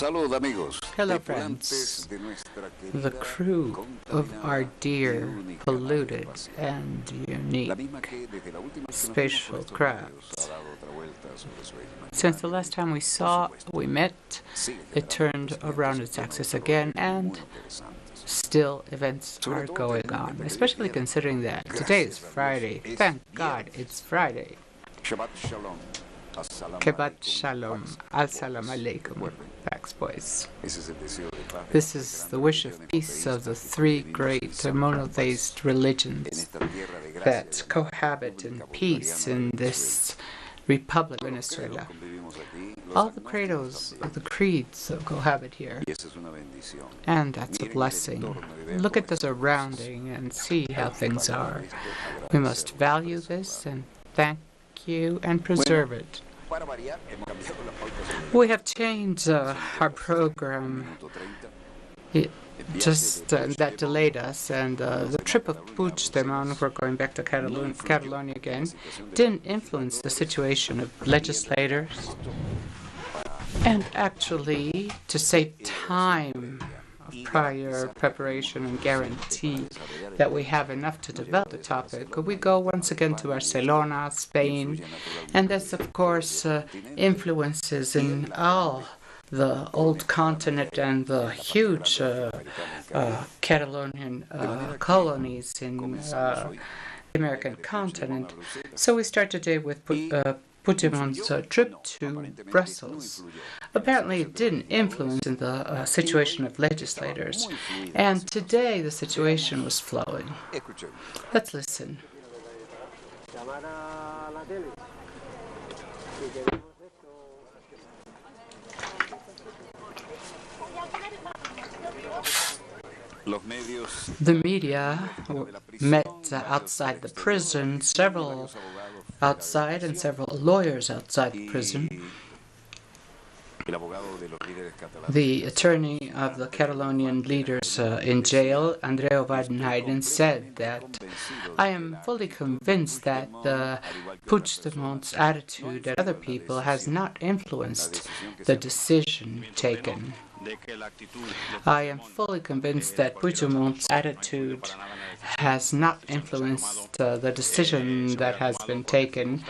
Hello, friends. The crew of our dear, polluted, and unique spatial craft. Since the last time we met, it turned around its axis again, and still events are going on, especially considering that today is Friday. Thank God it's Friday. Shabbat Shalom. As-salam alaikum. Thanks, boys. This is the wish of peace of the three great monotheist religions that cohabit in peace in this Republic of Venezuela. All the credos of the creeds cohabit here, and that's a blessing. Look at the surrounding and see how things are. We must value this and thank you and preserve it. We have changed our program. That delayed us, and the trip of Puigdemont, we're going back to Catalonia again, didn't influence the situation of legislators. And actually, to save time of prior preparation and guarantee that we have enough to develop the topic, we go once again to Barcelona, Spain, and this, of course, influences in all the old continent and the huge Catalonian colonies in the American continent. So we start today with Puigdemont's trip to Brussels. Apparently it didn't influence in the situation of legislators, and today the situation was flowing. Let's listen. The media met outside the prison, several outside and several lawyers outside the prison. The attorney of the Catalonian leaders in jail, Andreu Van Heijden, said that I am fully convinced that Puigdemont's attitude at other people has not influenced the decision taken. I am fully convinced that Puigdemont's attitude has not influenced the decision that has been taken.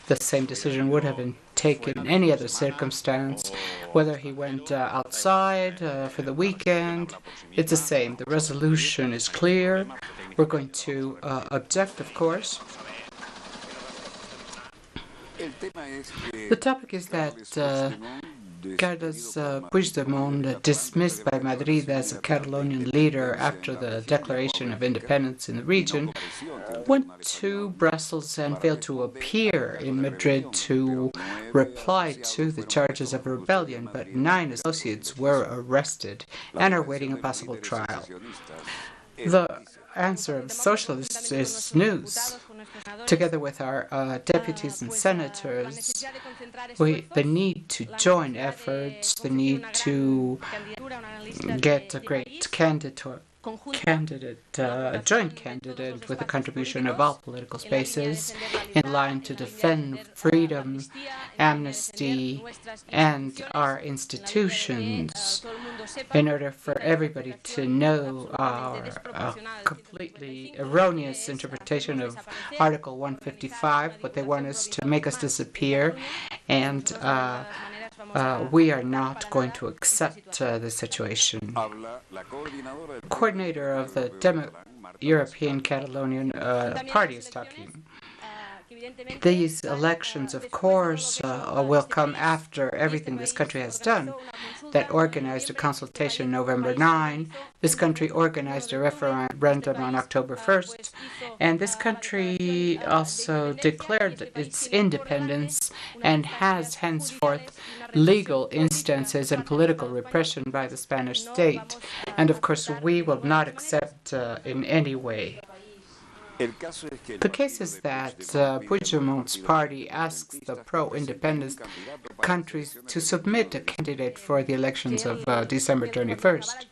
The same decision would have been taken in any other circumstance, whether he went outside for the weekend. It's the same. The resolution is clear. We're going to object, of course. The topic is that Carles Puigdemont, dismissed by Madrid as a Catalonian leader after the declaration of independence in the region, went to Brussels and failed to appear in Madrid to reply to the charges of rebellion, but 9 associates were arrested and are waiting a possible trial. The answer of socialists is news. Together with our deputies and senators, the need to join efforts, the need to get a great a joint candidate with a contribution of all political spaces in line to defend freedom, amnesty, and our institutions, in order for everybody to know our completely erroneous interpretation of Article 155, what they want us to make us disappear, and we are not going to accept the situation. The coordinator of the European Catalonian Party is talking. These elections, of course, will come after everything this country has done. That organized a consultation November 9. This country organized a referendum on October 1st. And this country also declared its independence and has henceforth legal instances and political repression by the Spanish state. And of course, we will not accept in any way. The case is that Puigdemont's party asks the pro-independence countries to submit a candidate for the elections of December 21st.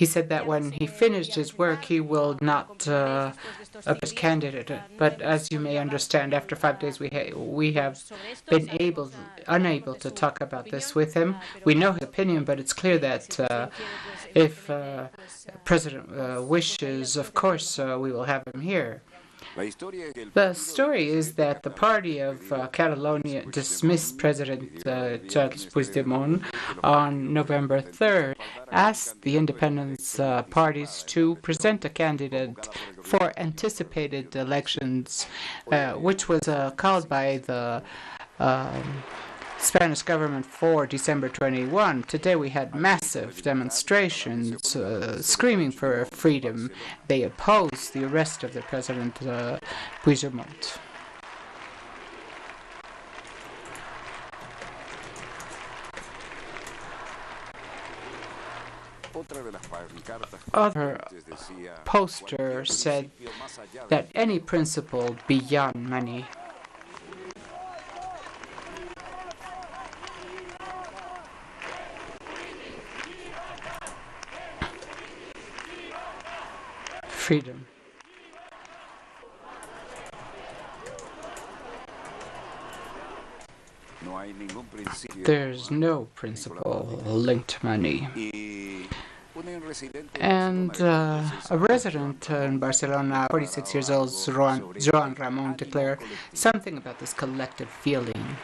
He said that when he finished his work, he will not as candidate. But as you may understand, after 5 days, we have been unable to talk about this with him. We know his opinion, but it's clear that if President wishes, of course, we will have him here. The story is that the party of Catalonia dismissed President Charles Puigdemont on November 3rd, asked the independence parties to present a candidate for anticipated elections, which was called by the Spanish government for December 21. Today we had massive demonstrations screaming for freedom. They opposed the arrest of the President Puigdemont. Other poster said that any principle beyond money. Freedom. There's no principle linked to money. And a resident in Barcelona, 46 years old, Joan Ramon, declared something about this collective feeling.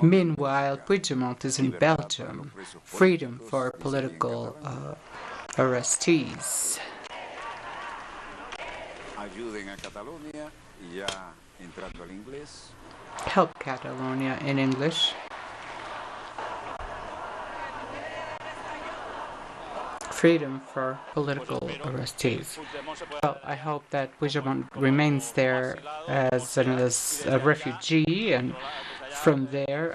Meanwhile, Puigdemont is in Belgium. Freedom for political arrestees. Help Catalonia in English. Freedom for political arrestees. Well, I hope that Puigdemont remains there as a refugee, and from there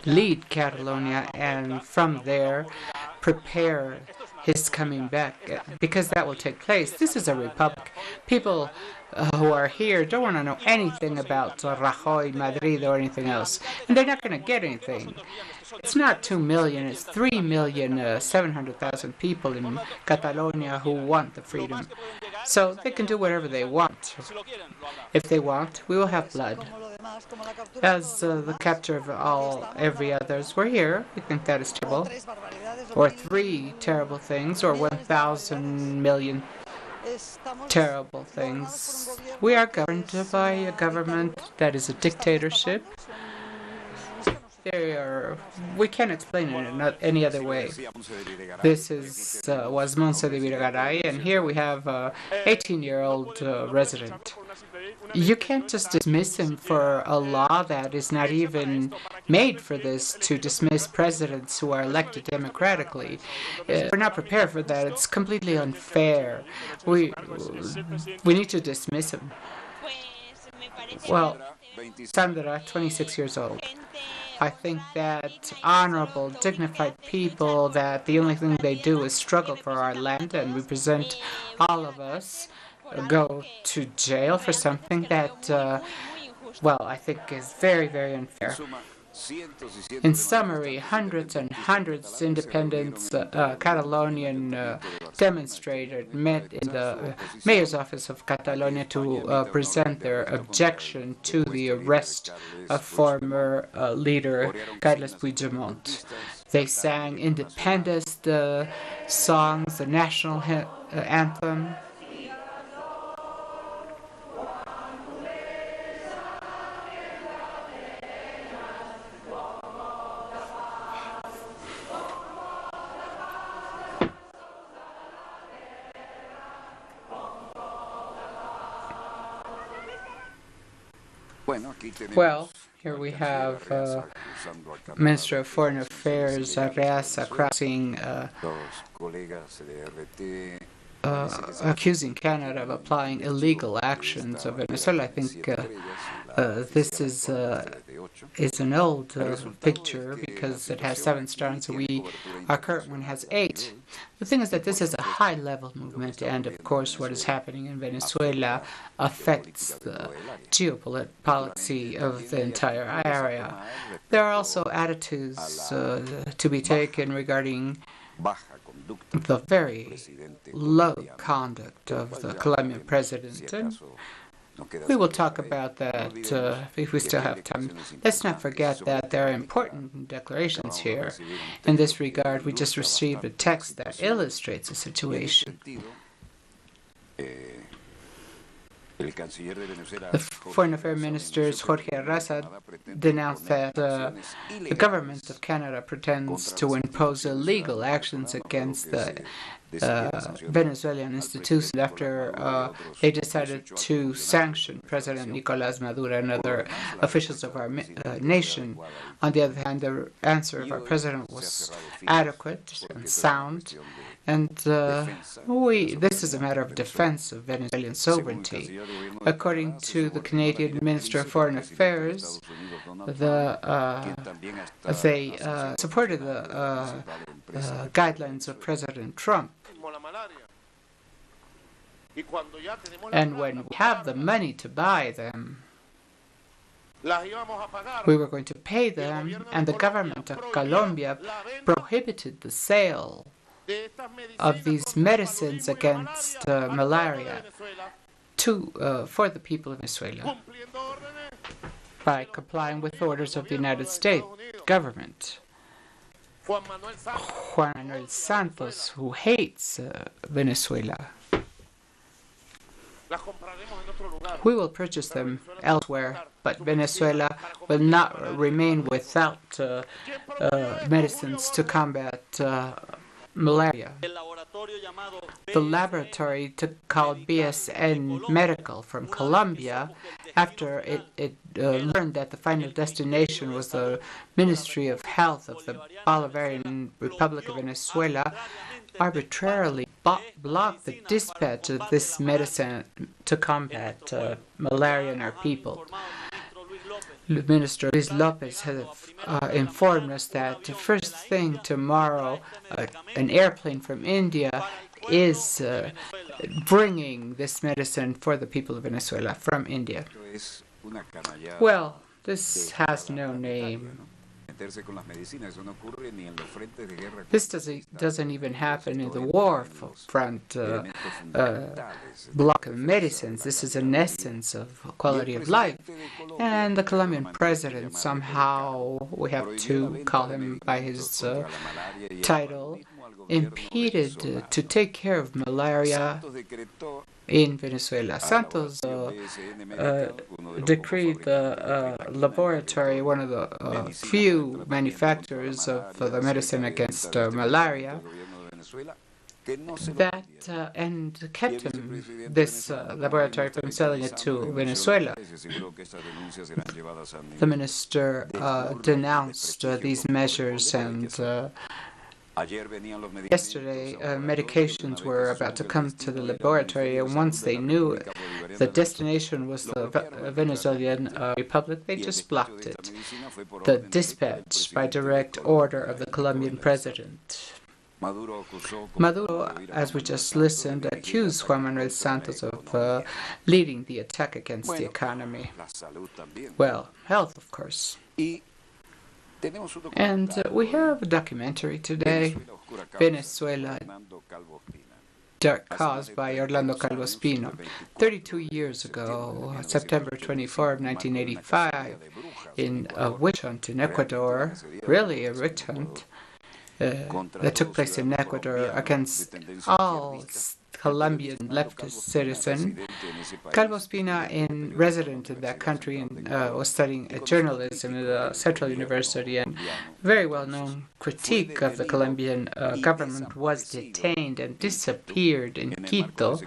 lead Catalonia, and from there prepare his coming back, because that will take place. This is a republic. People who are here don't want to know anything about Rajoy, Madrid, or anything else, and they're not going to get anything. It's not 2 million, it's 3,700,000 people in Catalonia who want the freedom. So they can do whatever they want. If they want, we will have blood. As the capture of every others, we're here. We think that is terrible. Or 3 terrible things, or 1,000 million terrible things. We are governed by a government that is a dictatorship. We can't explain it in any other way. This was Monse de Virgaray, and here we have an 18-year-old resident. You can't just dismiss him for a law that is not even made for this, to dismiss presidents who are elected democratically. We're not prepared for that. It's completely unfair. We need to dismiss him. Well, Sandra, 26 years old. I think that honorable, dignified people, that the only thing they do is struggle for our land and represent all of us, go to jail for something that, I think is very, very unfair. In summary, hundreds and hundreds of independent Catalonian demonstrators met in the mayor's office of Catalonia to present their objection to the arrest of former leader Carles Puigdemont. They sang independence songs, the national anthem. Well, here we have Minister of Foreign Affairs Arreaza crossing, accusing Canada of applying illegal actions of Venezuela. I think This is an old picture because it has 7 stars. Our current one has 8. The thing is that this is a high-level movement, and of course what is happening in Venezuela affects the geopolitical policy of the entire area. There are also attitudes to be taken regarding the very low conduct of the Colombian president, and we will talk about that if we still have time. Let's not forget that there are important declarations here. In this regard, we just received a text that illustrates the situation. The Foreign Affairs Minister Jorge Arraza denounced that the government of Canada pretends to impose illegal actions against the Venezuelan institutions after they decided to sanction President Nicolás Maduro and other officials of our nation. On the other hand, the answer of our president was adequate and sound, and this is a matter of defense of Venezuelan sovereignty. According to the Canadian Minister of Foreign Affairs, they supported the guidelines of President Trump. And when we have the money to buy them, we were going to pay them, and the government of Colombia prohibited the sale of these medicines against malaria for the people of Venezuela by complying with orders of the United States government. Juan Manuel Santos, who hates Venezuela, we will purchase them elsewhere, but Venezuela will not remain without medicines to combat malaria. The laboratory called BSN Medical from Colombia, after it learned that the final destination was the Ministry of Health of the Bolivarian Republic of Venezuela, arbitrarily blocked the dispatch of this medicine to combat malaria in our people. Minister Luis Lopez has informed us that the first thing tomorrow, an airplane from India is bringing this medicine for the people of Venezuela from India. Well, this has no name. This doesn't even happen in the war front block of medicines. This is an essence of quality of life. And the Colombian president, somehow, we have to call him by his title, impeded to take care of malaria in Venezuela. Santos decreed the laboratory, one of the few manufacturers of the medicine against malaria, and kept this laboratory from selling it to Venezuela. The minister denounced these measures, and yesterday, medications were about to come to the laboratory, and once they knew the destination was the Venezuelan Republic, they just blocked it. The dispatch by direct order of the Colombian president. Maduro, as we just listened, accused Juan Manuel Santos of leading the attack against the economy. Well, health, of course. And we have a documentary today, Venezuela, Dark Cause by Orlando Calvo Espino. 32 years ago, September 24 of 1985, in a witch hunt in Ecuador, really a witch hunt, that took place in Ecuador against all Colombian leftist citizen. Calvo Espino, resident in that country, and was studying journalism at a Central University, and very well-known critique of the Colombian government, was detained and disappeared in Quito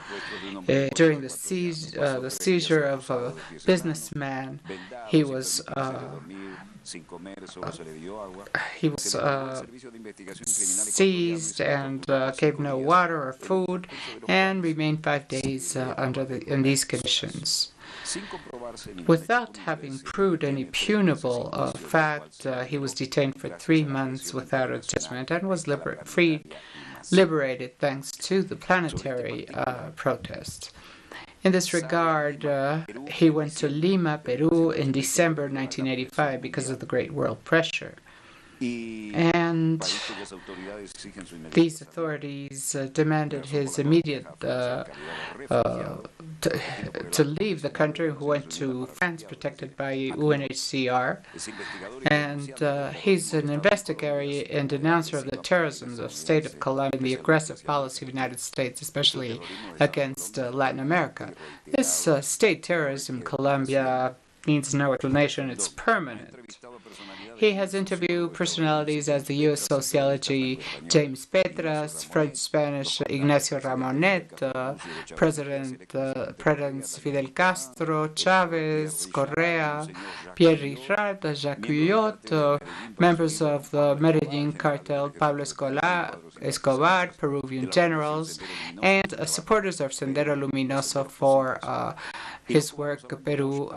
during the seizure of a businessman. He was He was seized and gave no water or food and remained 5 days in these conditions. Without having proved any punable fact, he was detained for 3 months without adjustment and was liberated thanks to the planetary protest. In this regard, he went to Lima, Peru in December 1985 because of the great world pressure. And these authorities demanded his immediate to leave the country, who went to France protected by UNHCR. And he's an investigator and denouncer of the terrorism of the state of Colombia and the aggressive policy of the United States, especially against Latin America. This state terrorism in Colombia needs no explanation, it's permanent. He has interviewed personalities as the U.S. sociology James Petras, French-Spanish Ignacio Ramonet, Presidents Fidel Castro, Chavez, Correa, Pierre Ricard, Jacques Uyot, members of the Medellin cartel Pablo Escobar, Peruvian generals, and supporters of Sendero Luminoso for his work, Peru,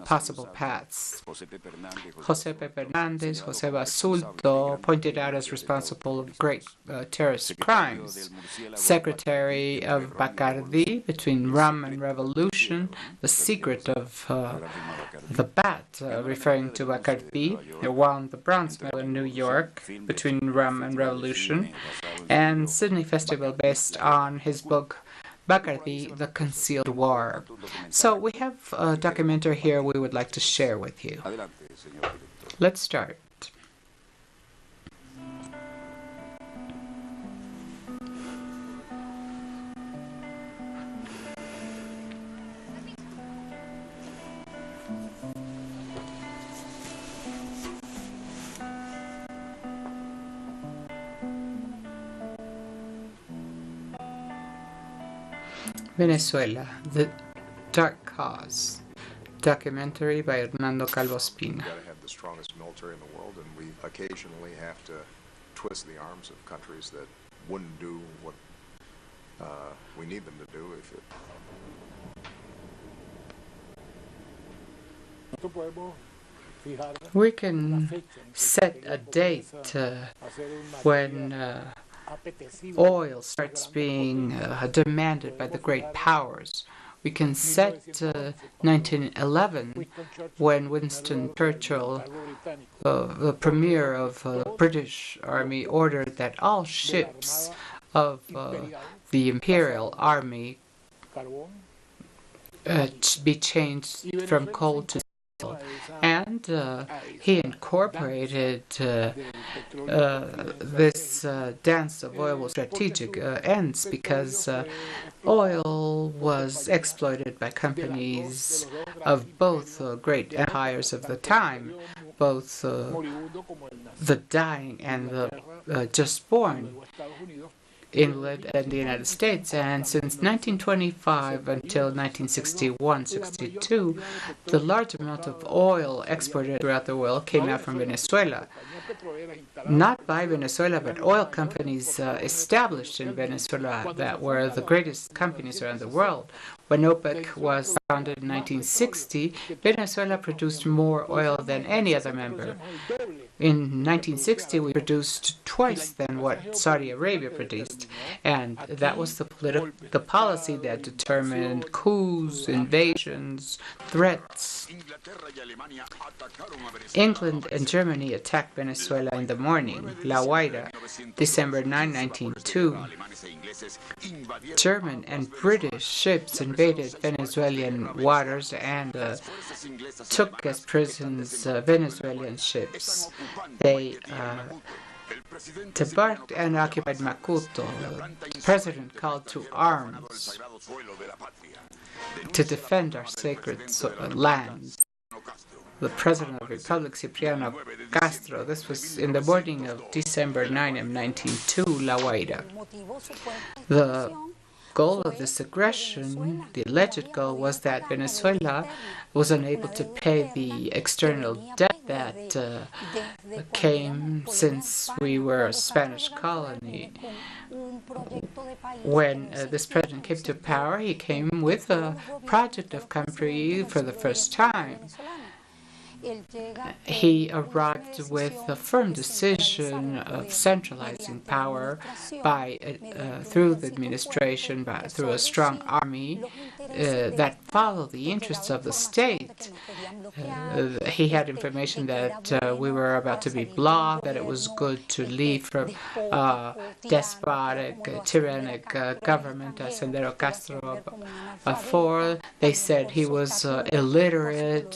Possible Paths. José Pepe Hernández, José Basulto, pointed out as responsible of great terrorist crimes. Secretary of Bacardi, between rum and revolution, the secret of the bat, referring to Bacardi, won the bronze medal in New York, between rum and revolution, and Sydney Festival based on his book Bacardi, The Concealed War. So we have a documentary here we would like to share with you. Let's start. Venezuela, The Dark Cause, documentary by Hernando Calvo Espina. We've got to have the strongest military in the world, and we occasionally have to twist the arms of countries that wouldn't do what we need them to do. We can set a date when oil starts being demanded by the great powers. We can set 1911 when Winston Churchill, the premier of the British Army, ordered that all ships of the Imperial Army be changed from coal to steel. And he incorporated this dance of oil with strategic ends because oil was exploited by companies of both great empires of the time, both the dying and the just born, England and the United States. And since 1925 until 1961-62, the large amount of oil exported throughout the world came out from Venezuela. Not by Venezuela, but oil companies established in Venezuela that were the greatest companies around the world. When OPEC was founded in 1960, Venezuela produced more oil than any other member. In 1960, we produced twice than what Saudi Arabia produced, and that was the policy that determined coups, invasions, threats. England and Germany attacked Venezuela in the morning, La Guaira, December 9, 1902. German and British ships invaded Venezuelan waters and took as prisoners Venezuelan ships. They debarked and occupied Macuto. The president called to arms to defend our sacred land. The president of the Republic, Cipriano Castro. This was in the morning of December 9 of 1902, La Guaira. The goal of this aggression, the alleged goal, was that Venezuela was unable to pay the external debt that came since we were a Spanish colony. When this president came to power, he came with a project of country for the first time. He arrived with a firm decision of centralizing power through the administration, through a strong army that followed the interests of the state. He had information that we were about to be blocked, that it was good to leave from despotic, tyrannic government as Sendero Castro before. They said he was illiterate.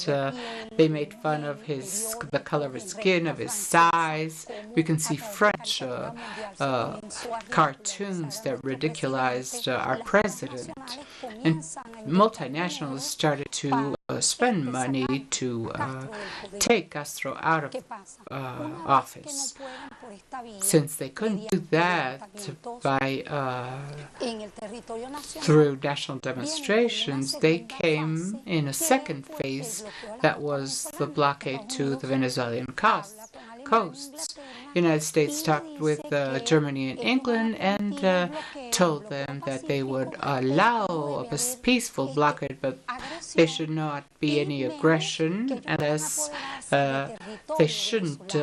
They made fun of the color of his skin, of his size. We can see French cartoons that ridiculized our president. And multinationals started to spend money to take Castro out of office. Since they couldn't do that through national demonstrations, they came in a second phase that was the blockade to the Venezuelan coasts. The United States talked with Germany and England and told them that they would allow a peaceful blockade, but there should not be any aggression unless they shouldn't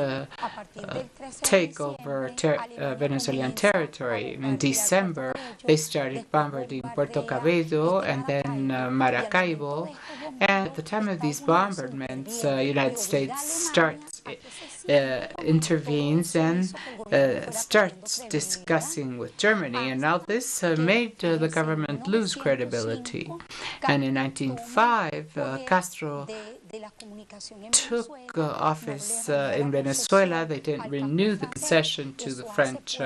take over Venezuelan territory. In December, they started bombarding Puerto Cabello and then Maracaibo. And at the time of these bombardments, the United States intervenes and starts discussing with Germany. And now this made the government lose credibility. And in 1905, Castro took office in Venezuela. They didn't renew the concession to the French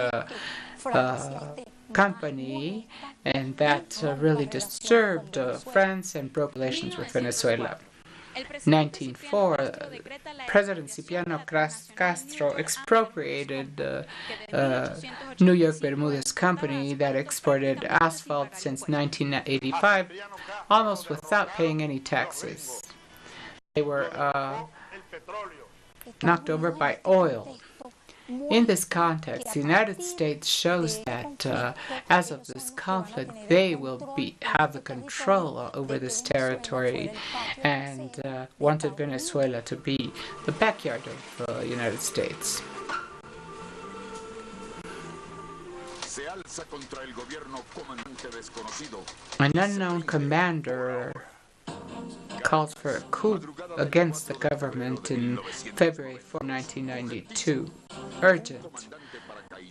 company, and that really disturbed France and broke relations with Venezuela. 1904, President Cipriano Castro expropriated New York Bermudez Company that exported asphalt since 1985, almost without paying any taxes. They were knocked over by oil. In this context, the United States shows that as of this conflict, they will have the control over this territory and wanted Venezuela to be the backyard of the United States. An unknown commander called for a coup against the government in February 4, 1992. Urgent.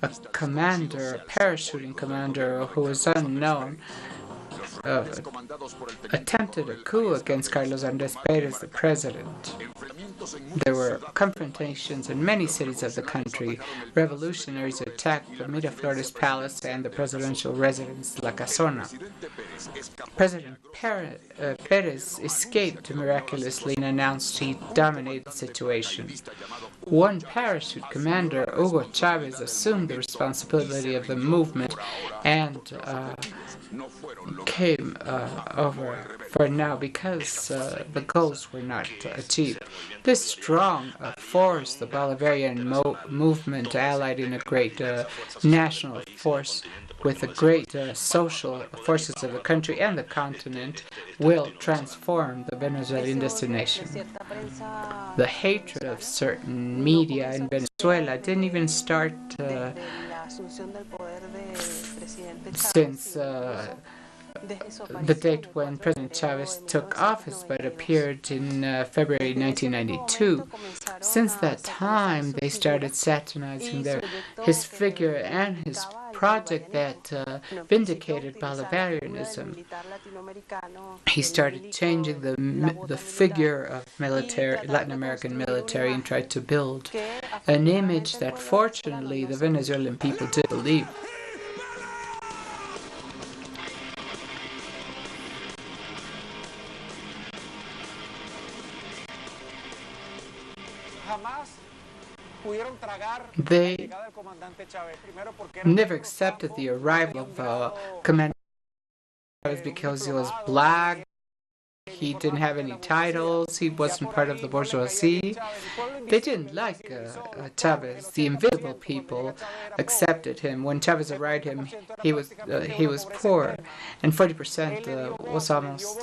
A parachuting commander who was unknown, attempted a coup against Carlos Andrés Pérez, the president. There were confrontations in many cities of the country. Revolutionaries attacked the Miraflores Palace and the presidential residence, La Casona. President Pérez escaped miraculously and announced he dominated the situation. One parachute commander, Hugo Chavez, assumed the responsibility of the movement and came over for now because the goals were not achieved. This strong force, the Bolivarian movement, allied in a great national force with the great social forces of the country and the continent, will transform the Venezuelan destination. The hatred of certain media in Venezuela didn't even start since the date when President Chavez took office, but appeared in February 1992. Since that time, they started satanizing his figure and his project that vindicated Bolivarianism. He started changing the figure of Latin American military and tried to build an image that fortunately the Venezuelan people did believe. They never accepted the arrival of Commander Chavez because he was black. He didn't have any titles. He wasn't part of the bourgeoisie. They didn't like Chavez. The invisible people accepted him. When Chavez arrived, he was poor, and 40% was almost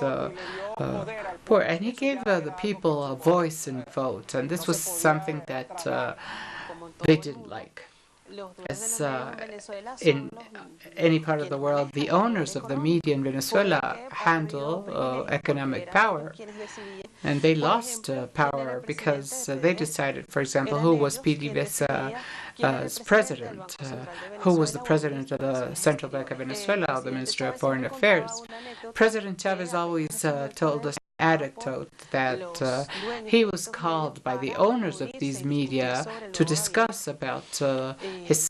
poor. And he gave the people a voice and vote, and this was something that they didn't like. As in any part of the world, the owners of the media in Venezuela handle economic power, and they lost power because they decided, for example, who was PDVSA's president, who was the president of the Central Bank of Venezuela, the Minister of Foreign Affairs. President Chavez always told us anecdote that he was called by the owners of these media to discuss about his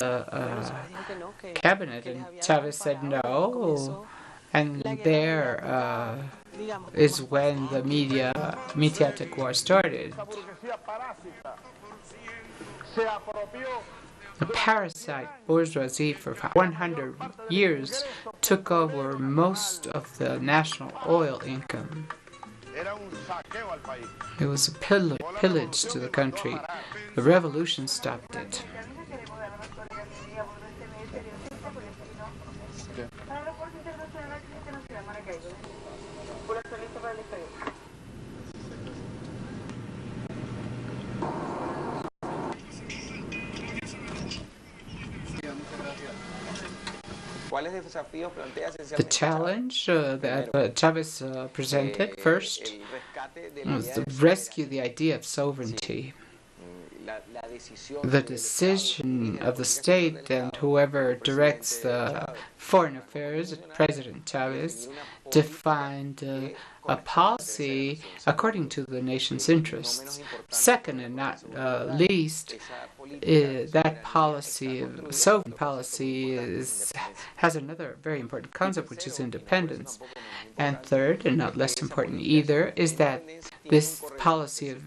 cabinet, and Chavez said no, and there is when the mediatic war started. The parasite bourgeoisie for 100 years took over most of the national oil income. It was a pillage to the country. The revolution stopped it. The challenge that Chavez presented first was to rescue the idea of sovereignty. The decision of the state and whoever directs the foreign affairs, President Chavez, defined a policy according to the nation's interests. Second, and not least, that policy, sovereign policy, has another very important concept, which is independence. And third, and not less important either, is that this policy of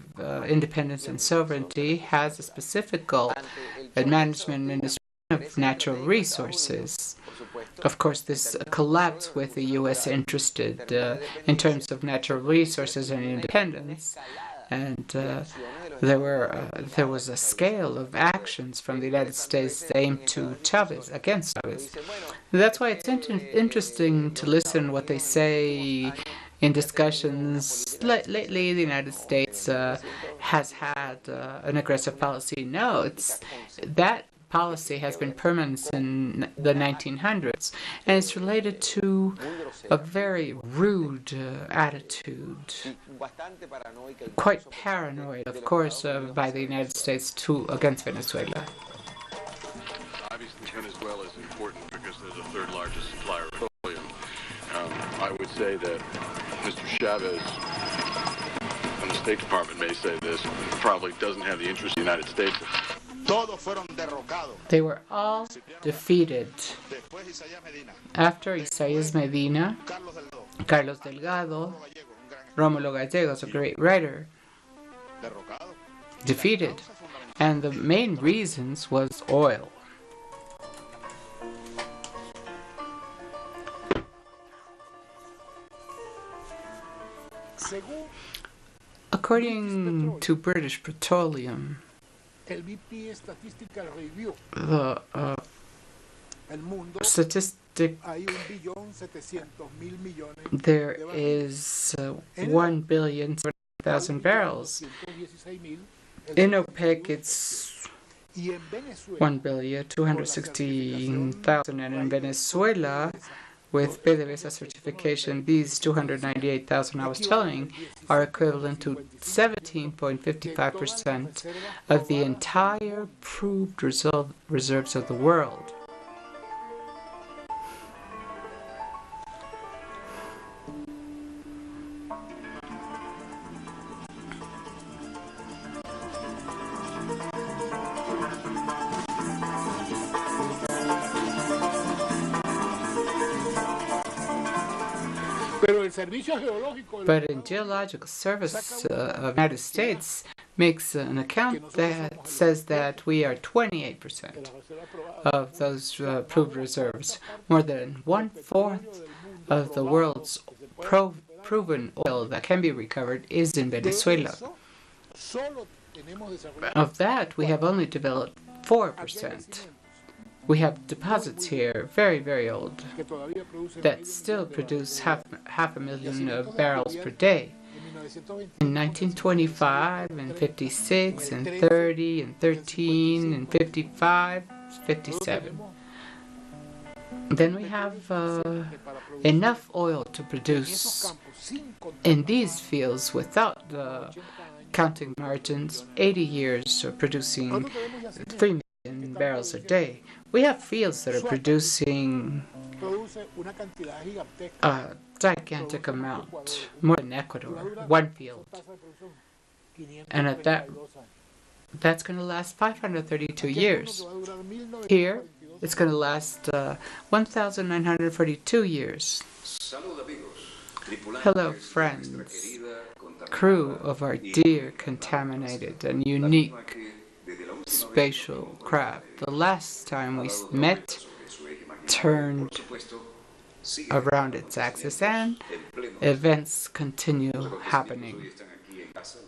independence and sovereignty has a specific goal in management and of natural resources. Of course, this collapsed with the U.S. interested in terms of natural resources and independence, and there was a scale of actions from the United States aimed to Chavez, against Chavez. That's why it's interesting to listen what they say in discussions. Lately, the United States has had an aggressive policy. No, it's that policy has been permanent in the 1900s, and it's related to a very rude attitude, quite paranoid, of course, by the United States against Venezuela. Obviously, Venezuela is important because they're the third largest supplier of petroleum. I would say that Mr. Chavez from the State Department may say this, probably doesn't have the interest of the United States. They were all defeated. After Isaías Medina, Carlos Delgado, Rómulo Gallegos, a great writer, defeated. And the main reasons was oil. According to British Petroleum, the statistic, there is 1,700,000 barrels. In OPEC, it's 1,216,000, and in Venezuela, with PDVSA certification, these 298,000 I was telling are equivalent to 17.55% of the entire proved reserves of the world. But in Geological Service of the United States makes an account that says that we are 28% of those proved reserves. More than 1/4 of the world's proven oil that can be recovered is in Venezuela. Of that, we have only developed 4%. We have deposits here, very, very old, that still produce half a million barrels per day. In 1925, and 56, and 30, and 13, and 55, 57. Then we have enough oil to produce in these fields without the counting margins, 80 years of producing 3 million barrels a day. We have fields that are producing a gigantic amount, more than Ecuador, one field. And at that's going to last 532 years. Here, it's going to last 1,942 years. Hello, friends, crew of our dear, contaminated, and unique spatial craft. The last time we met turned around its axis, and events continue happening.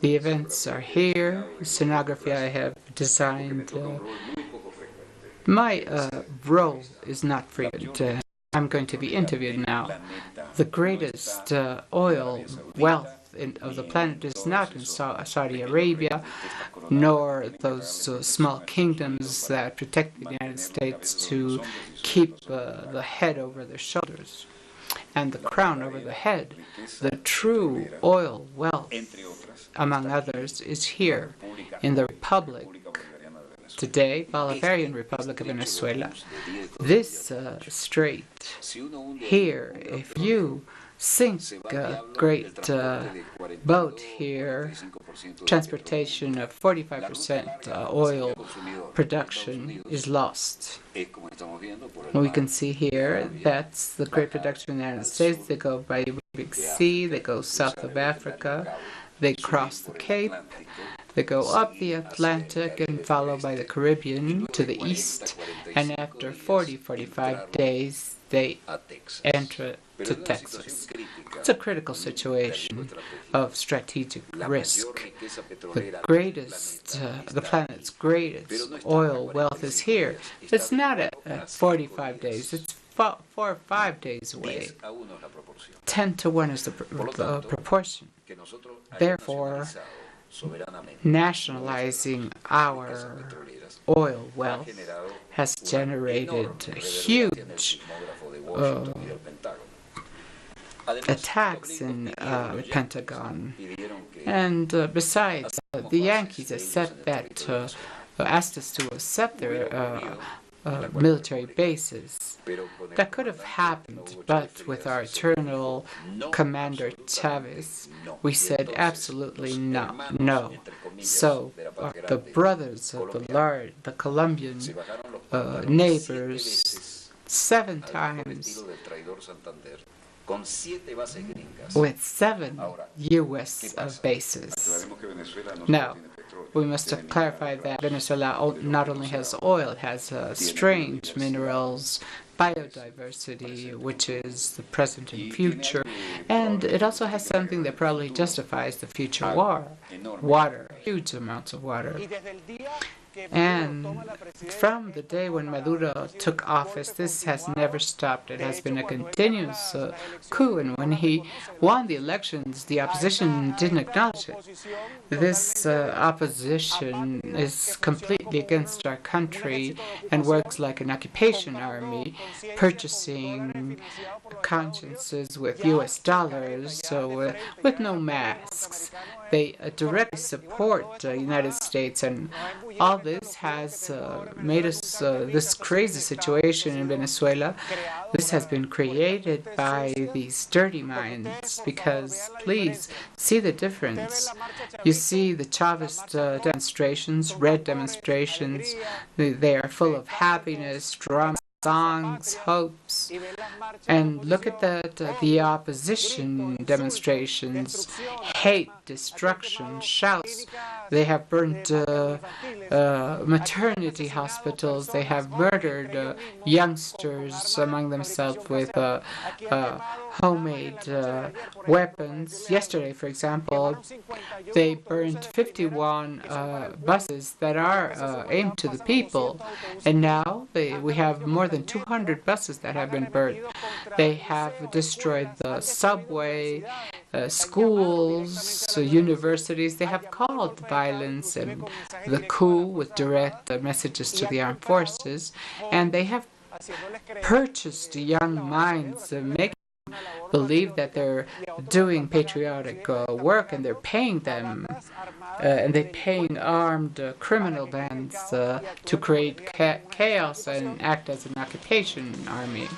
The events are here. Scenography I have designed. My role is not frequent. I'm going to be interviewed now. The greatest oil wealth of the planet is not in Saudi Arabia, nor those small kingdoms that protect the United States to keep the head over their shoulders and the crown over the head. The true oil wealth, among others, is here in the Republic today, Bolivarian Republic of Venezuela. This strait here, if you sink a great boat here, transportation of 45% oil production is lost. We can see here that's the great production in the United States. They go by the Big Sea, they go south of Africa, they cross the Cape, they go up the Atlantic and follow by the Caribbean to the east, and after 45 days they enter to Texas. It's a critical situation of strategic risk. The planet's greatest oil wealth is here. It's not at 45 days, it's 4 or 5 days away. 10 to 1 is the proportion. Therefore, nationalizing our oil wealth has generated huge attacks in the Pentagon. And besides, the Yankees asked us to accept their military bases. That could have happened, but with our eternal commander Chavez, we said absolutely no. So the brothers of the Colombian neighbors 7 times with 7 U.S. bases. Now, we must clarify that Venezuela not only has oil, it has strange minerals, biodiversity, which is the present and future, and it also has something that probably justifies the future war. Water, huge amounts of water. And from the day when Maduro took office, this has never stopped. It has been a continuous coup, and when he won the elections, the opposition didn't acknowledge it. This opposition is completely against our country and works like an occupation army, purchasing consciences with U.S. dollars, so with no masks. They directly support the United States, and all this has made us this crazy situation in Venezuela. This has been created by these dirty minds, because please see the difference. You see the Chavez demonstrations, red demonstrations. They are full of happiness, drama, songs, hopes. And look at the opposition demonstrations, hate, destruction, shouts. They have burnt maternity hospitals. They have murdered youngsters among themselves with homemade weapons. Yesterday, for example, they burned 51 buses that are aimed to the people, and now we have more than 200 buses that have been burned. They have destroyed the subway, schools, universities. They have called violence and the coup with direct messages to the armed forces, and they have purchased young minds, making believe that they're doing patriotic work, and they're paying them, and they're paying armed criminal bands to create chaos and act as an occupation army.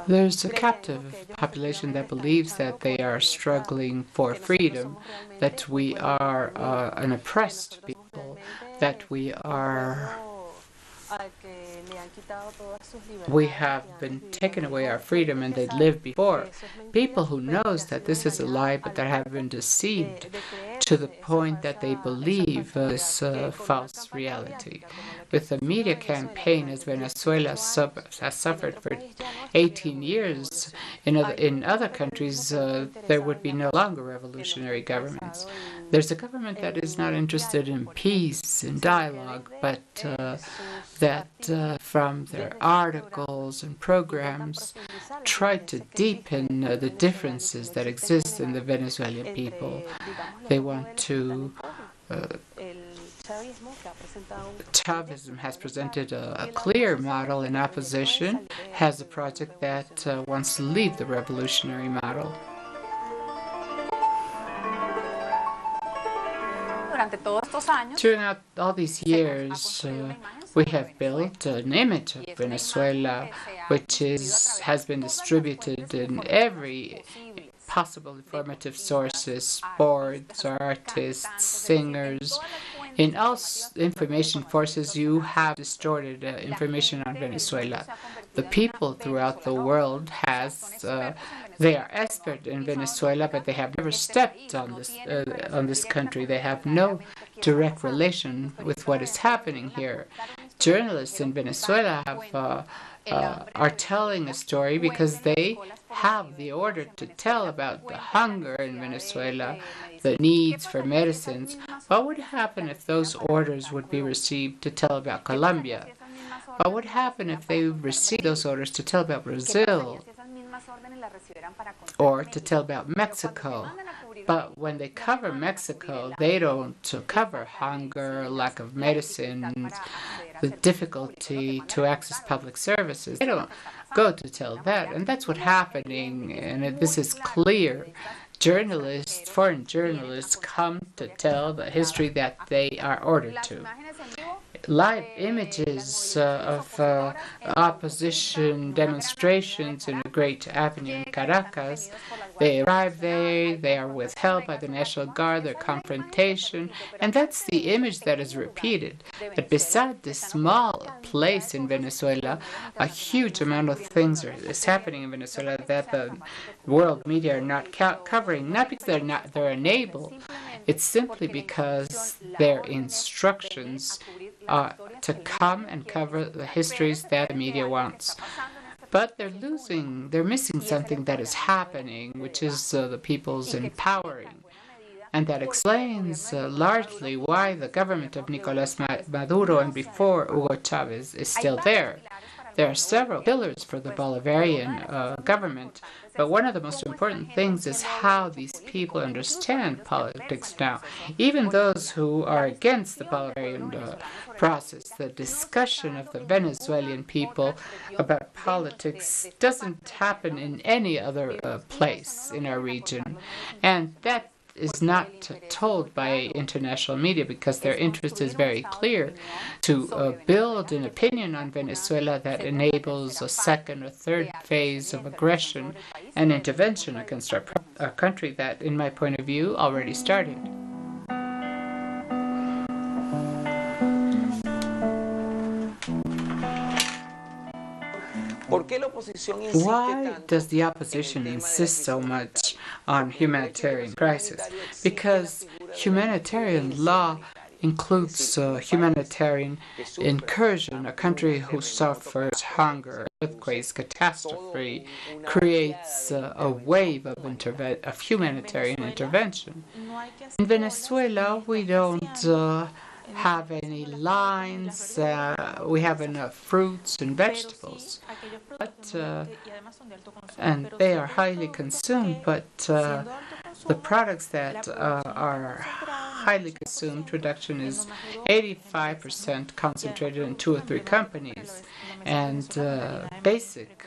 There's a captive population that believes that they are struggling for freedom, that we are an oppressed people, that we have been taken away our freedom and they lived before. People who knows that this is a lie, but that have been deceived to the point that they believe this false reality. With the media campaign, as Venezuela has suffered for 18 years, in other countries there would be no longer revolutionary governments. There's a government that is not interested in peace and dialogue, but that from their articles and programs try to deepen the differences that exist in the Venezuelan people. They want to Chavism has presented a clear model, and opposition has a project that wants to leave the revolutionary model. Throughout all these years, we have built an image of Venezuela which has been distributed in every possible informative sources: sports, artists, singers. In all information forces, you have distorted information on Venezuela. The people throughout the world they are expert in Venezuela, but they have never stepped on this country. They have no direct relation with what is happening here. Journalists in Venezuela are telling a story because they have the order to tell about the hunger in Venezuela, the needs for medicines. What would happen if those orders would be received to tell about Colombia? What would happen if they received those orders to tell about Brazil or to tell about Mexico? But when they cover Mexico, they don't cover hunger, lack of medicines, the difficulty to access public services. They don't go to tell that, and that's what's happening, and this is clear. Journalists, foreign journalists, come to tell the history that they are ordered to. Live images of opposition demonstrations in a great avenue in Caracas. They arrive there, they are withheld by the National Guard, their confrontation, and that's the image that is repeated. But beside this small place in Venezuela, a huge amount of things is happening in Venezuela that the world media are not covering, not because they're unable. It's simply because their instructions are to come and cover the histories that the media wants. But they're missing something that is happening, which is the people's empowering. And that explains largely why the government of Nicolás Maduro and before Hugo Chavez is still there. There are several pillars for the Bolivarian government, but one of the most important things is how these people understand politics now. Even those who are against the Bolivarian process, the discussion of the Venezuelan people about politics doesn't happen in any other place in our region. And that is not told by international media because their interest is very clear to build an opinion on Venezuela that enables a second or third phase of aggression and intervention against our country that, in my point of view, already started. Why does the opposition insist so much on humanitarian crisis? Because humanitarian law includes humanitarian incursion. A country who suffers hunger, earthquakes, catastrophe creates a wave of humanitarian intervention. In Venezuela, we don't have any lines. We have enough fruits and vegetables, and they are highly consumed. But the products that are highly consumed, production is 85% concentrated in 2 or 3 companies. And basic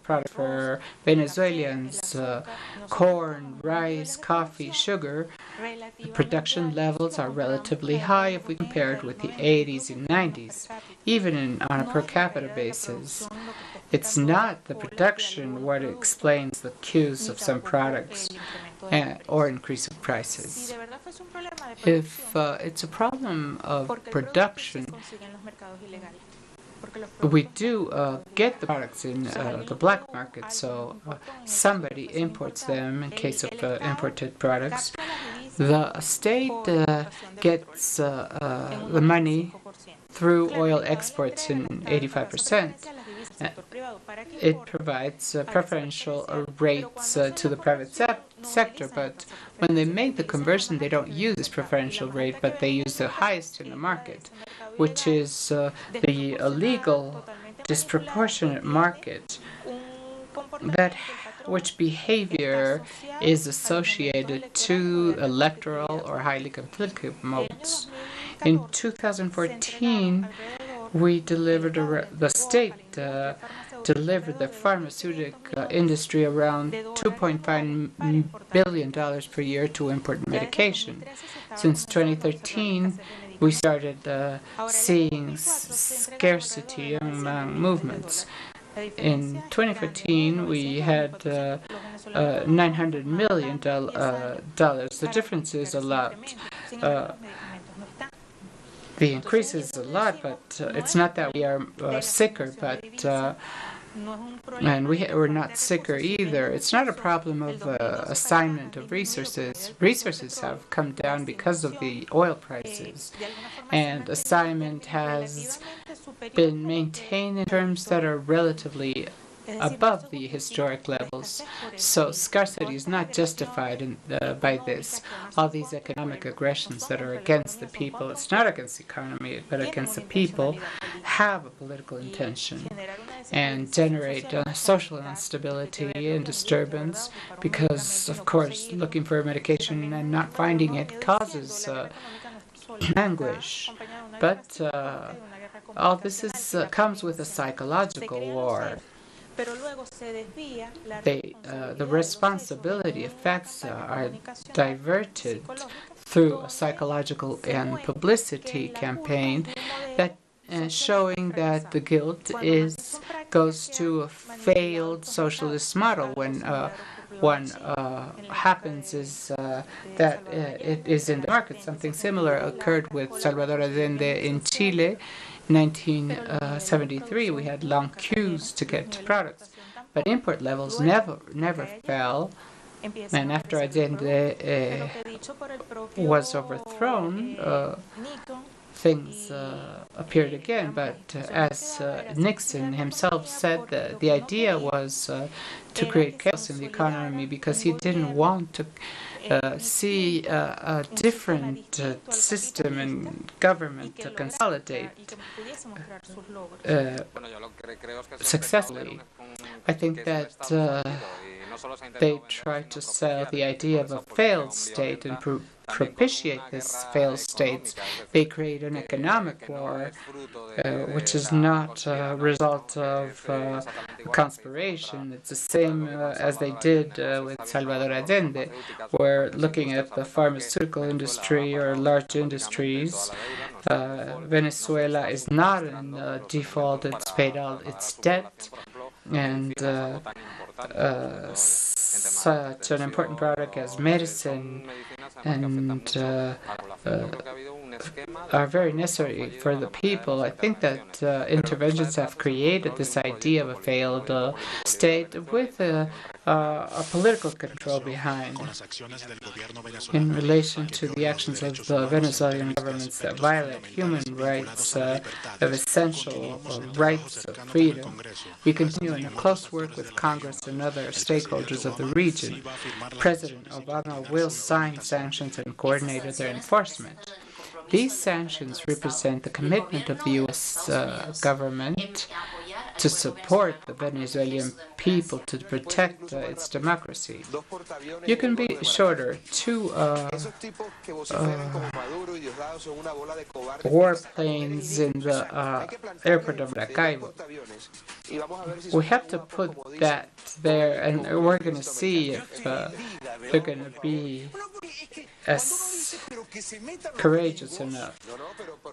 products for Venezuelans, corn, rice, coffee, sugar, the production levels are relatively high if we compare it with the 80s and 90s, even on a per capita basis. It's not the production what explains the queues of some products or increase of prices. If it's a problem of production, we do get the products in the black market, so somebody imports them in case of imported products. The state gets the money through oil exports in 85%. It provides preferential rates to the private sector, but when they make the conversion, they don't use this preferential rate, but they use the highest in the market, which is the illegal, disproportionate market which behavior is associated to electoral or highly conflicted modes. In 2014, we delivered the state delivered the pharmaceutical industry around $2.5 billion per year to import medication. Since 2013, we started seeing scarcity among movements. In 2014, we had $900 million. The difference is a lot. The increase is a lot, but it's not that we are sicker, but and we're not sicker either. It's not a problem of assignment of resources. Resources have come down because of the oil prices, and assignment has been maintained in terms that are relatively above the historic levels. So scarcity is not justified by this. All these economic aggressions that are against the people, it's not against the economy, but against the people, have a political intention and generate social instability and disturbance because, of course, looking for a medication and not finding it causes anguish. But all this comes with a psychological war. The responsibility effects are diverted through a psychological and publicity campaign that showing that the guilt goes to a failed socialist model. When one happens is that it is in the market. Something similar occurred with Salvador Allende in Chile. 1973, we had long queues to get products, but import levels never fell. And after Allende was overthrown, things appeared again. But as Nixon himself said, the idea was to create chaos in the economy because he didn't want to see a different system and government to consolidate successfully. I think that they try to sell the idea of a failed state and propitiate this failed state. They create an economic war, which is not a result of conspiration. It's the same as they did with Salvador Allende. We're looking at the pharmaceutical industry or large industries. Venezuela is not in default. It's paid out its debt, and such an important product as medicine and are very necessary for the people. I think that interventions have created this idea of a failed state with a political control behind. In relation to the actions of the Venezuelan governments that violate human rights of essential rights of freedom, we continue in a close work with Congress and other stakeholders of the region. President Obama will sign sanctions and coordinate their enforcement. These sanctions represent the commitment of the U.S. government to support the Venezuelan people to protect its democracy. You can be shorter. Two warplanes in the airport of Maracaibo. We have to put that there, and we're going to see if they're going to be as courageous enough.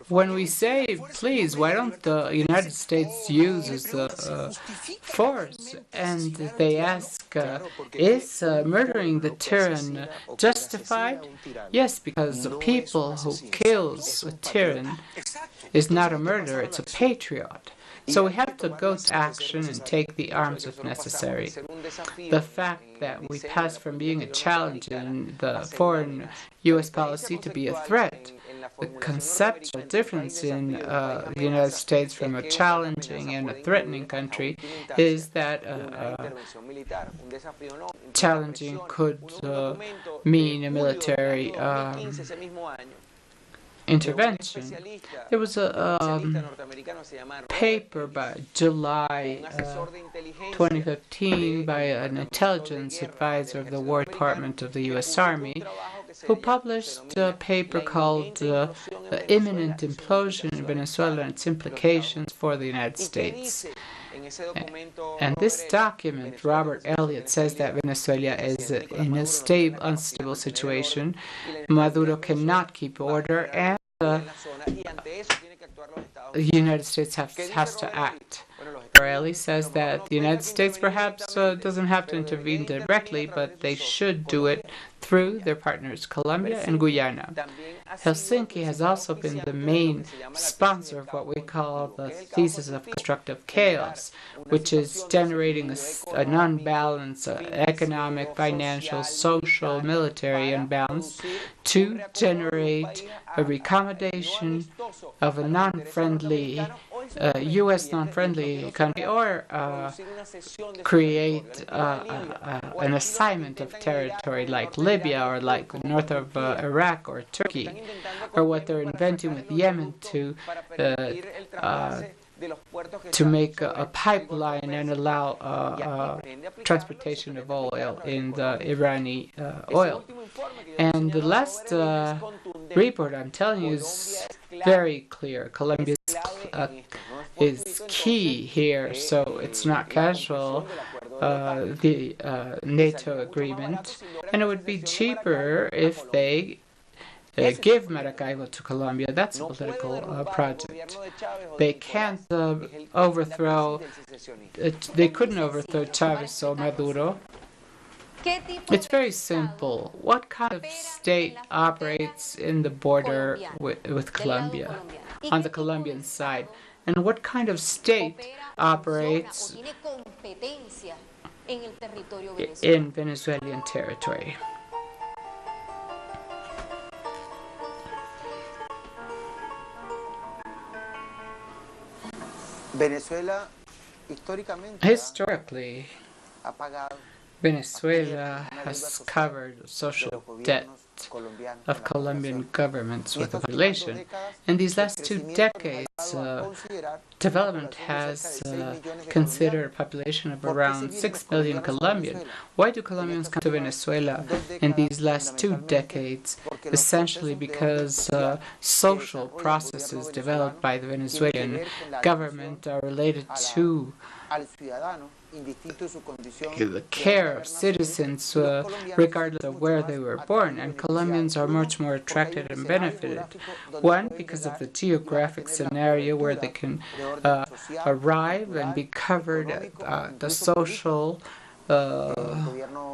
When we say, please, why don't the United States use the force? And they ask, is murdering the tyrant justified? Yes, because the people who kills a tyrant is not a murderer, it's a patriot. So we have to go to action and take the arms if necessary. The fact that we pass from being a challenge in the foreign U.S. policy to be a threat, the conceptual difference in the United States from a challenging and a threatening country is that challenging could mean a military intervention. There was a paper by July 2015 by an intelligence advisor of the War Department of the U.S. Army who published a paper called The Imminent Implosion in Venezuela and Its Implications for the United States. And this document, Robert Elliott, says that Venezuela is in a unstable situation. Maduro cannot keep order, and the United States has to act. Borelli says that the United States perhaps doesn't have to intervene directly, but they should do it through their partners Colombia and Guyana. Helsinki has also been the main sponsor of what we call the thesis of constructive chaos, which is generating an unbalanced economic, financial, social, military imbalance to generate a recommendation of a non-friendly U.S. non-friendly country, or create an assignment of territory like Libya or like north of Iraq or Turkey, or what they're inventing with Yemen to make a pipeline and allow transportation of oil in the Irani oil. And the last report I'm telling you is very clear. Colombia is key here, so it's not casual, the NATO agreement, and it would be cheaper if they give Maracaibo to Colombia. That's a political project. They can't overthrow, they couldn't overthrow Chavez or Maduro. It's very simple. What kind of state operates in the border with Colombia, on the Colombian side? And what kind of state operates in Venezuelan territory? Historically, Venezuela has covered social debt of Colombian governments with the population. In these last 2 decades, development has considered a population of around 6 million Colombians. Why do Colombians come to Venezuela in these last 2 decades? Essentially because social processes developed by the Venezuelan government are related to the care of citizens regardless of where they were born, and Colombians are much more attracted and benefited. One, because of the geographic scenario where they can arrive and be covered at the social,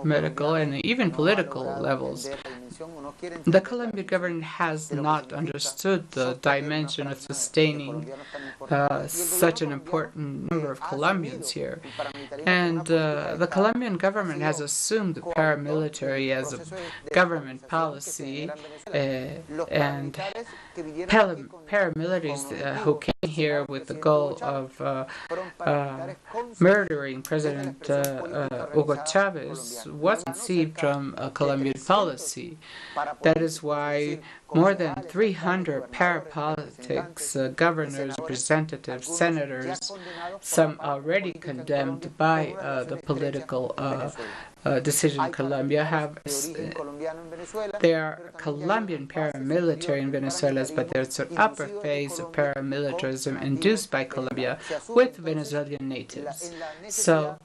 medical, and even political levels. The Colombian government has not understood the dimension of sustaining such an important number of Colombians here. And the Colombian government has assumed the paramilitary as a government policy, and paramilitaries who came here with the goal of murdering President Hugo Chavez was conceived from a Colombian policy. That is why more than 300 parapolitics, governors, representatives, senators, some already condemned by the political decision in Colombia, they are Colombian paramilitary in Venezuela, but there's an upper phase of paramilitarism induced by Colombia with Venezuelan natives. So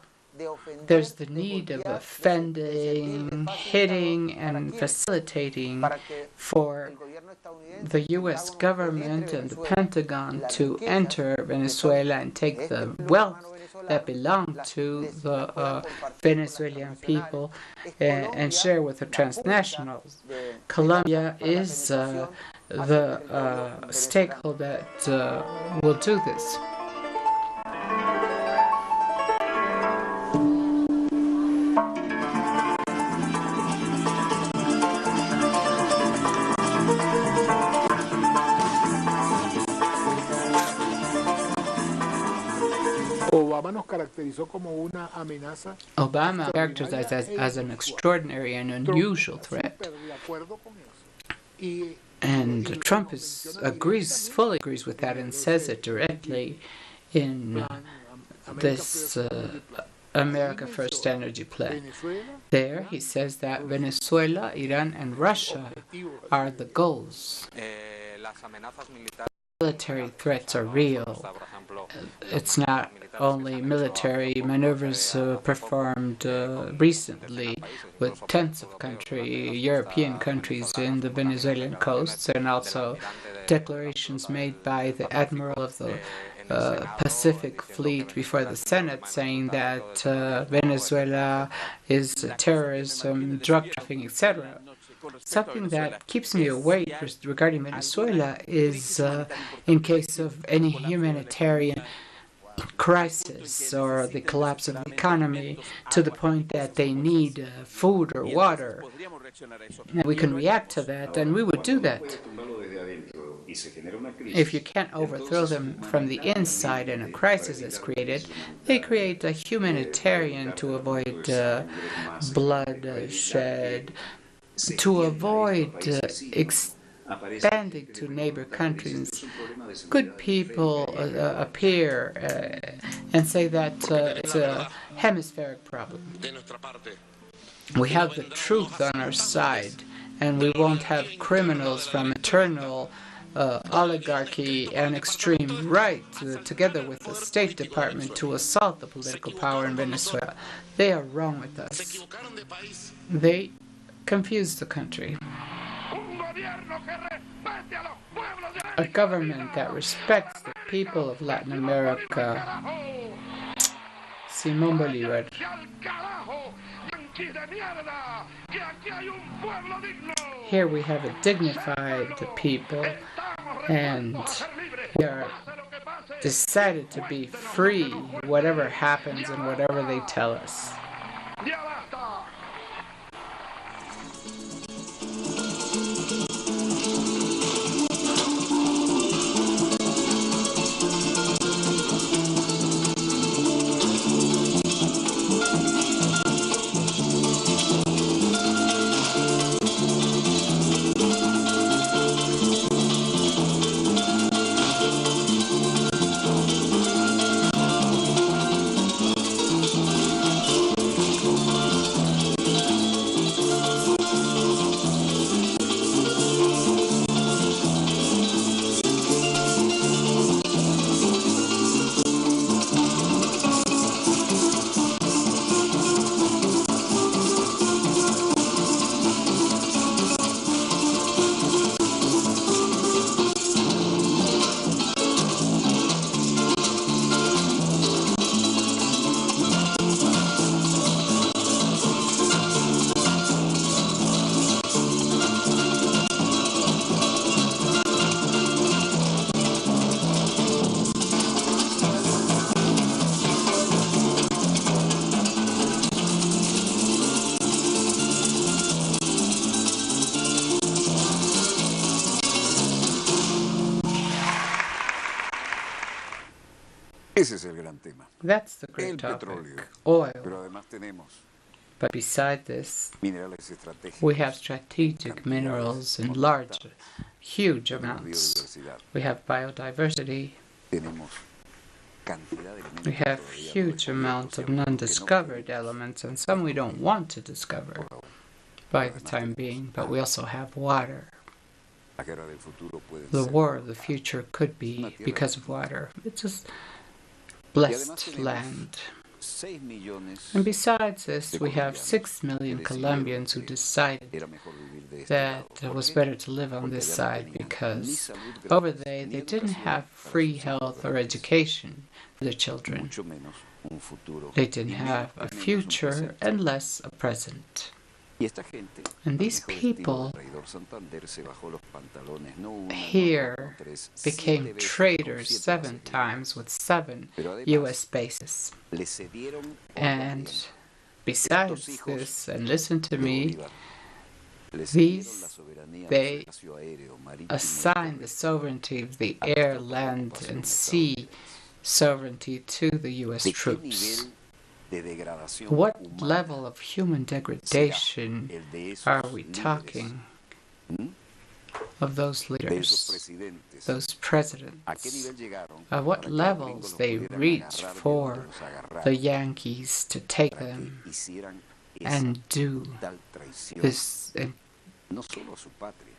there's the need of offending, hitting, and facilitating for the U.S. government and the Pentagon to enter Venezuela and take the wealth that belong to the Venezuelan people and share with the transnationals. Colombia is the stakeholder that will do this. Obama characterized as an extraordinary and unusual threat. And Trump fully agrees with that and says it directly in this America First energy plan. There he says that Venezuela, Iran, and Russia are the goals. Military threats are real. It's not only military maneuvers performed recently with tens of European countries in the Venezuelan coasts, and also declarations made by the Admiral of the Pacific Fleet before the Senate saying that Venezuela is terrorism, drug trafficking, etc. Something that keeps me awake regarding Venezuela is in case of any humanitarian crisis or the collapse of the economy to the point that they need food or water. And we can react to that, and we would do that. If you can't overthrow them from the inside and a crisis is created, they create a humanitarian to avoid bloodshed, to avoid expanding to neighbor countries. Good people appear and say that it's a hemispheric problem. We have the truth on our side, and we won't have criminals from eternal oligarchy and extreme right together with the State Department to assault the political power in Venezuela. They are wrong with us. They confuse the country. A government that respects the people of Latin America. Simón Bolívar. Here we have a dignified people, and we are decided to be free, whatever happens and whatever they tell us. Ese es el gran tema. That's the El great topic. petróleo. Oil. Pero además tenemos But beside this, minerales estratégicos. we have strategic minerals in large, huge amounts. Biodiversidad. We have biodiversity. Tenemos cantidad de elementos We have todavía no huge descubiertos, amounts of ¿cierto? non-discovered elements, and some we don't want to discover by the time being, but we also have water. La guerra del futuro puede The ser war of the future could be because of water. It's a blessed land. 6 millones. And besides this, we have 6 million Colombians who decided Era mejor vivir de este that lado. it was ¿Por qué? better to live on this side because over there they didn't have free health or education for their children. Mucho menos un futuro. They didn't have a future and less a present. Y esta gente, And these bajo el estilo people del traidor Santander, se bajó los pantalones, no una, no here dos, no tres, 7 became veces, traitors con 7 7 bases. times with 7 Pero además, U.S. bases. le cedieron And orden. besides Estos hijos this, and listen to de me, Bolívar le these, cedieron la soberanía they del espacio aéreo, marítimo y assigned the terrestre sovereignty of the a las air, tropas de land, ocupación and de Estados sea Unidos. sovereignty to the U.S. ¿De qué troops. nivel de degradación What humana level of human degradation el de esos are we líderes? talking ¿Mm? of those De esos leaders, presidentes. those ¿A qué presidents? nivel llegaron At what para que los levels gringos they los pudieran reached agarrar de for donde los agarraron, the Yankees to take para them que hicieran esa and do brutal traición, this and no solo a su patria,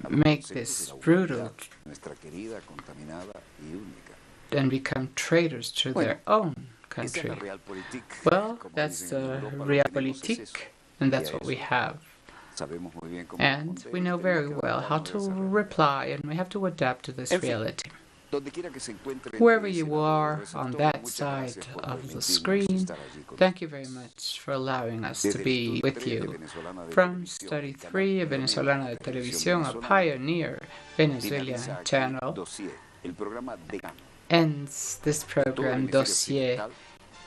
a los make conceptos de this la brutal humanidad, nuestra querida, contaminada y única. and become traitors to Bueno, their own Esa es country? la realpolitik. Well, Como that's dicen en the Europa, lo que tenemos es eso. realpolitik, and that's Y a what we eso have. Sabemos muy bien cómo And responder we y know tenemos very que well how adaptarnos a to esa realidad. reply, and we have to adapt to this En fin, reality. donde quiera que se encuentre Wherever entre ese you lado are de ese on sector, that muchas side gracias por of the permitirnos screen, estar allí con thank you very ustedes. much for allowing us to Desde el be estudio with 3 de you. Venezolana de From Televisión, Study canal 3 of pionero Venezolana de de la televisión Televisión, a venezolana, pioneer finaliza Venezuelan aquí channel, Dossier, el programa decano. ends this Todo el program hemisferio Dossier occidental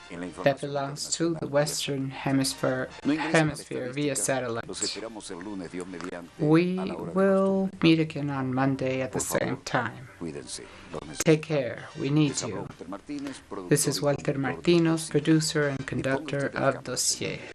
en la that información belongs to the internacional vía Western Hemisphere, No ingresen a la hemisphere via estadística. Los satellite. esperamos el lunes, Dios mediante, We a la hora de will costumbre. meet again on Monday at the Por same favor, time. cuídense. Los Take necesitamos. care. We need Les habló you. Walter Martínez, This is productor y Walter conductor de Martinos, Dossier. producer and Y ponga conductor usted el of cambio, Dossier. señor.